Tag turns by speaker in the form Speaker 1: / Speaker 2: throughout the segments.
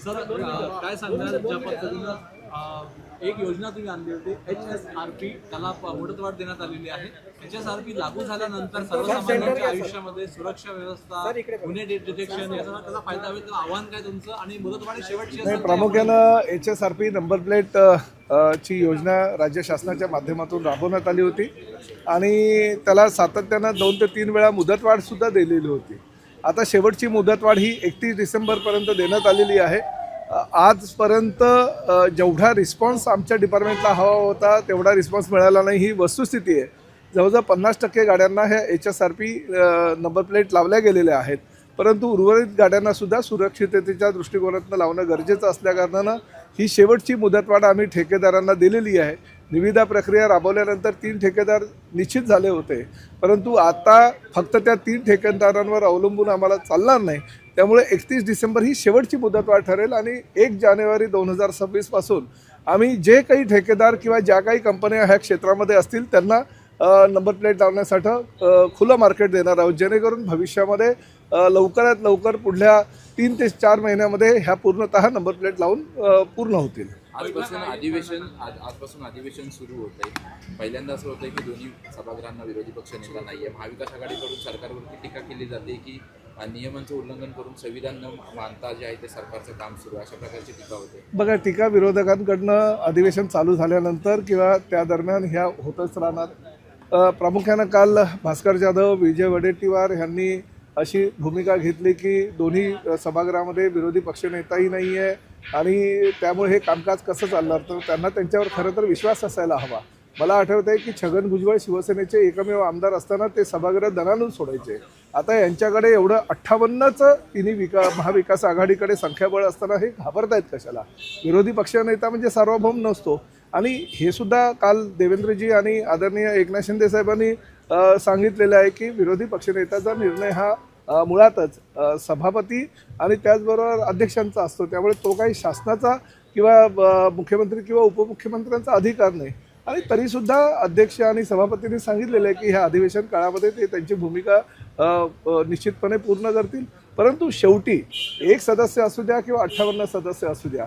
Speaker 1: Sir काय सांगणार ज्या पद्धतीनं एक योजना तुम्ही आणली होती HSRP, त्याला मुदतवाढ देण्यात आलेली आहे. HSRP लागू झाल्यानंतर सर्वसामान्यांच्या आयुष्यामध्ये सुरक्षा व्यवस्था, गुन्हे डिटेक्शन याचा त्याचा फायदा होईल, आव्हान काय तुमचं आणि मुदतवाढ शेवटची
Speaker 2: नाही, प्रामुख्यानं HSRP नंबर प्लेट ची योजना राज्य शासनाच्या माध्यमातून राबवण्यात आली होती आणि त्याला सातत्यानं 2 ते 3 वेळा मुदतवाढ सुद्धा दिलेली होती. आता शेवटची मुदतवाढ ही 31 डिसेंबरपर्यंत देण्यात आलेली आहे. आजपर्यंत जेवढा रिस्पॉन्स आमच्या डिपार्टमेंटला हवा होता तेवढा रिस्पॉन्स मिळाला नाही, ही वस्तुस्थिती आहे. जवळजवळ 50% गाड्यांना ह्या HSRP नंबर प्लेट लावल्या गेलेल्या आहेत, परंतु उर्वरित गाड्यांनासुद्धा सुरक्षिततेच्या दृष्टिकोनातून लावणं गरजेचं असल्याकारणानं ही शेवटची मुदतवाढ आम्ही ठेकेदारांना दिलेली आहे. निविदा प्रक्रिया राबवल्यानंतर 3 ठेकेदार निश्चित झाले होते, परंतु आता फक्त त्या 3 ठेकेदारांवर अवलंबून आम्हाला चालणार नाही. त्यामुळे 31 डिसेंबर ही शेवटची मुदतवाढ ठरेल आणि 1 जानेवारी 2026 पासून आम्ही जे काही ठेकेदार किंवा ज्या काही कंपन्या ह्या क्षेत्रामध्ये असतील त्यांना नंबर प्लेट लावण्यासाठी खुलं मार्केट देणार आहोत, जेणेकरून भविष्यामध्ये लवकरात लवकर पुढल्या 3 ते 4 महिन्यामध्ये ह्या पूर्णतः नंबर प्लेट लावून पूर्ण होतील.
Speaker 3: आजपासून अधिवेशन सुरू होत आहे. पहिल्यांदा असं होतं की दोन्ही सभागृहांना विरोधी पक्ष नेता नाही आहे. महाविकास आघाडीकडून सरकारवरती टीका केली जाते की नियमांचं उल्लंघन करून संविधान न मानता जे आहे ते सरकारचं काम सुरू आहे, अशा प्रकारची टीका होते.
Speaker 2: बघा, टीका विरोधकांकडनं अधिवेशन चालू झाल्यानंतर किंवा त्या दरम्यान ह्या होतच राहणार. प्रामुख्यानं काल भास्कर जाधव, विजय वडेट्टीवार यांनी अशी भूमिका घेतली की दोन्ही सभागृहामध्ये विरोधी पक्षनेताही नाही आहे आणि त्यामुळे हे कामकाज कसं चालणार. तर त्यांना त्यांच्यावर खरं तर विश्वास असायला हवा. मला आठवतं आहे की छगन भुजबळ शिवसेनेचे एकमेव आमदार असताना ते सभागृह दणानून सोडायचे. आता यांच्याकडे एवढं 58चं तिन्ही महाविकास आघाडीकडे संख्याबळ असताना हे घाबरत आहेत कशाला. विरोधी पक्षनेता म्हणजे सार्वभौम नसतो. आणि हे सुद्धा काल देवेंद्रजी आणि आदरणीय एकनाथ शिंदे साहेबांनी सांगितलेलं आहे की विरोधी पक्षनेत्याचा निर्णय हा मुळातच सभापती आणि त्याचबरोबर अध्यक्षांचा असतो. त्यामुळे तो काही शासनाचा किंवा मुख्यमंत्री किंवा उपमुख्यमंत्र्यांचा अधिकार नाही. आणि तरीसुद्धा अध्यक्ष आणि सभापतींनी सांगितलेलं आहे की ह्या अधिवेशन काळामध्ये ते त्यांची भूमिका निश्चितपणे पूर्ण करतील. परंतु शेवटी 1 सदस्य असू द्या किंवा 58 सदस्य असू द्या,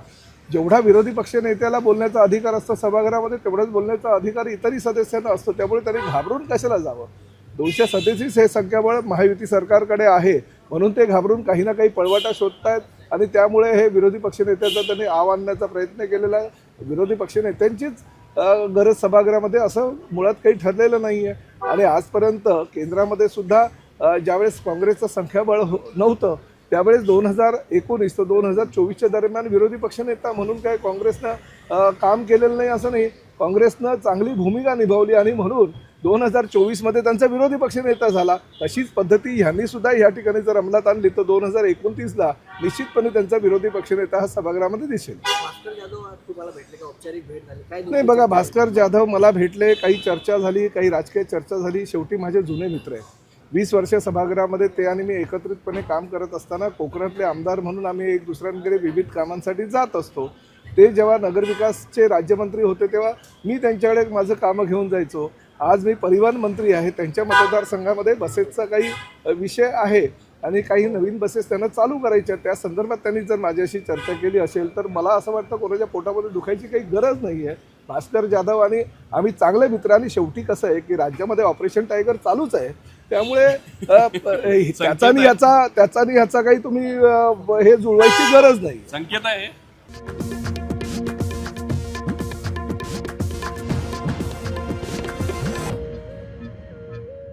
Speaker 2: जेवढा विरोधी पक्षनेत्याला बोलण्याचा अधिकार असतो सभागृहामध्ये तेवढाच बोलण्याचा अधिकार इतरही सदस्यांना असतो. त्यामुळे त्यांनी घाबरून कशाला जावं. 237 हे संख्याबळ महायुती सरकारकडे आहे म्हणून ते घाबरून काही ना काही पळवाटा शोधतायत आणि त्यामुळे हे विरोधी पक्षनेत्याचा त्यांनी आव आणण्याचा प्रयत्न केलेला आहे. विरोधी पक्षनेत्यांचीच गरज सभागृहामध्ये असं मुळात काही ठरलेलं नाही आहे. आणि आजपर्यंत केंद्रामध्ये सुद्धा ज्यावेळेस काँग्रेसचं संख्याबळ नव्हतं त्यावेळेस 2019 ते 2024च्या दरम्यान विरोधी पक्षनेता म्हणून काय काँग्रेसनं काम केलेलं नाही असं नाही. काँग्रेसनं चांगली भूमिका निभावली आणि म्हणून 2024मध्ये त्यांचा विरोधी पक्षनेता झाला. तशीच पद्धती ह्यांनी सुद्धा या ठिकाणी जर अंमलात आणली तर 2029ला निश्चितपणे त्यांचा विरोधी पक्षनेता हा सभागृहामध्ये दिसेल. नाही, बघा, भास्कर जाधव मला भेटले, काही चर्चा झाली, काही राजकीय चर्चा झाली. शेवटी माझे जुने मित्र आहे. 20 वर्ष सभागृहामध्ये ते आणि मी एकत्रितपणे काम करत असताना कोकणातले आमदार म्हणून आम्ही एक दुसऱ्यांकडे विविध कामांसाठी जात असतो. ते जेव्हा नगरविकासचे राज्यमंत्री होते तेव्हा मी त्यांच्याकडे माझं कामं घेऊन जायचो. आज मी परिवहन मंत्री आहे. त्यांच्या मतदारसंघामध्ये बसेसचा काही विषय आहे आणि काही नवीन बसेस त्यांना चालू करायच्या. त्या संदर्भात त्यांनी जर माझ्याशी चर्चा केली असेल तर मला असं वाटतं कोणाच्या पोटामध्ये दुखायची काही गरज नाही आहे. भास्कर जाधव आणि आम्ही चांगले मित्र आणि शेवटी कसं आहे की राज्यामध्ये ऑपरेशन टायगर चालूच आहे. त्यामुळे त्याचा याचा काही तुम्ही हे जुळवायची गरज नाही.
Speaker 1: संकेत आहे.